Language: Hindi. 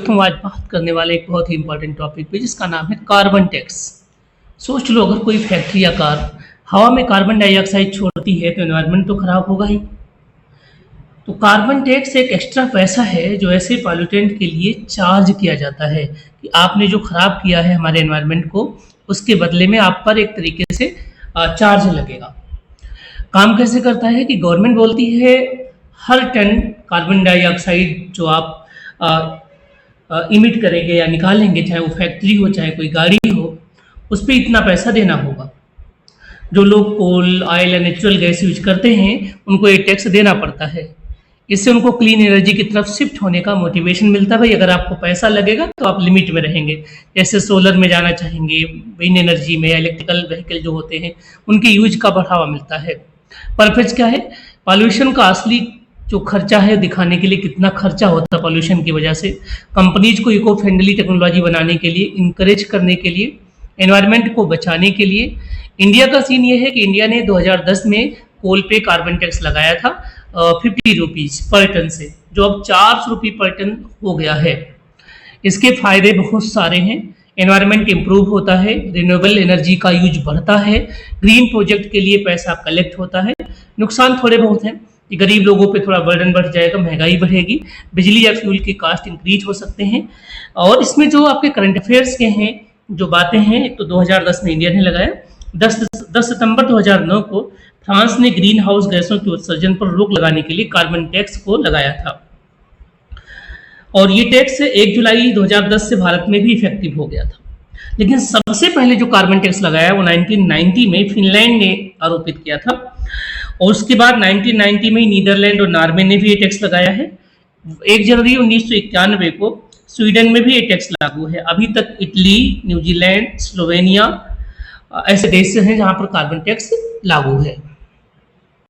दोस्तों, आज बात करने वाले एक बहुत ही इंपॉर्टेंट टॉपिक पे जिसका नाम है कार्बन टैक्स। सोच लो, अगर कोई फैक्ट्री या कार हवा में कार्बन डाइऑक्साइड छोड़ती है तो एनवायरनमेंट तो खराब होगा ही। तो कार्बन टैक्स एक एक्स्ट्रा पैसा है जो ऐसे पॉल्यूटेंट के लिए चार्ज किया जाता है कि आपने जो खराब किया है हमारे एनवायरनमेंट को, उसके बदले में आप पर एक तरीके से चार्ज लगेगा। काम कैसे करता है कि गवर्नमेंट बोलती है हर टन कार्बन डाइऑक्साइड जो आप इमिट करेंगे या निकालेंगे, चाहे वो फैक्ट्री हो चाहे कोई गाड़ी हो, उस पर इतना पैसा देना होगा। जो लोग कोल, ऑयल या नेचुरल गैस यूज करते हैं उनको ये टैक्स देना पड़ता है। इससे उनको क्लीन एनर्जी की तरफ शिफ्ट होने का मोटिवेशन मिलता है। भाई, अगर आपको पैसा लगेगा तो आप लिमिट में रहेंगे। जैसे सोलर में जाना चाहेंगे, विंड एनर्जी में, इलेक्ट्रिकल व्हीकल जो होते हैं उनके यूज का बढ़ावा मिलता है। पर्पज क्या है? पॉल्यूशन का असली जो खर्चा है दिखाने के लिए कितना खर्चा होता है पॉल्यूशन की वजह से, कंपनीज को इको फ्रेंडली टेक्नोलॉजी बनाने के लिए, इंकरेज करने के लिए, एनवायरनमेंट को बचाने के लिए। इंडिया का सीन ये है कि इंडिया ने 2010 में कोल पे कार्बन टैक्स लगाया था 50 रुपीज़ पर टन से, जो अब 400 रुपये पर टन हो गया है। इसके फायदे बहुत सारे हैं। एनवायरनमेंट इंप्रूव होता है, रिन्यूएबल एनर्जी का यूज बढ़ता है, ग्रीन प्रोजेक्ट के लिए पैसा कलेक्ट होता है। नुकसान थोड़े बहुत हैं कि गरीब लोगों पे थोड़ा बर्डन बढ़ जाएगा, महंगाई बढ़ेगी, बिजली या फ्यूल की कास्ट इंक्रीज हो सकते हैं। और इसमें जो आपके करंट अफेयर्स के हैं जो बातें हैं, एक तो 2010 में इंडिया ने लगाया, 10 सितंबर 2009 को फ्रांस ने ग्रीन हाउस गैसों के उत्सर्जन पर रोक लगाने के लिए कार्बन टैक्स को लगाया था। और ये टैक्स 1 जुलाई 2010 से भारत में भी इफेक्टिव हो गया था। लेकिन सबसे पहले जो कार्बन टैक्स लगाया वो 1990 में फिनलैंड ने आरोपित किया था, और उसके बाद 1990 में नीदरलैंड और नॉर्वे ने भी ये टैक्स लगाया है। 1 जनवरी 1991 को स्वीडन में भी ये टैक्स लागू है। अभी तक इटली, न्यूजीलैंड, स्लोवेनिया ऐसे देश हैं जहां पर कार्बन टैक्स लागू है।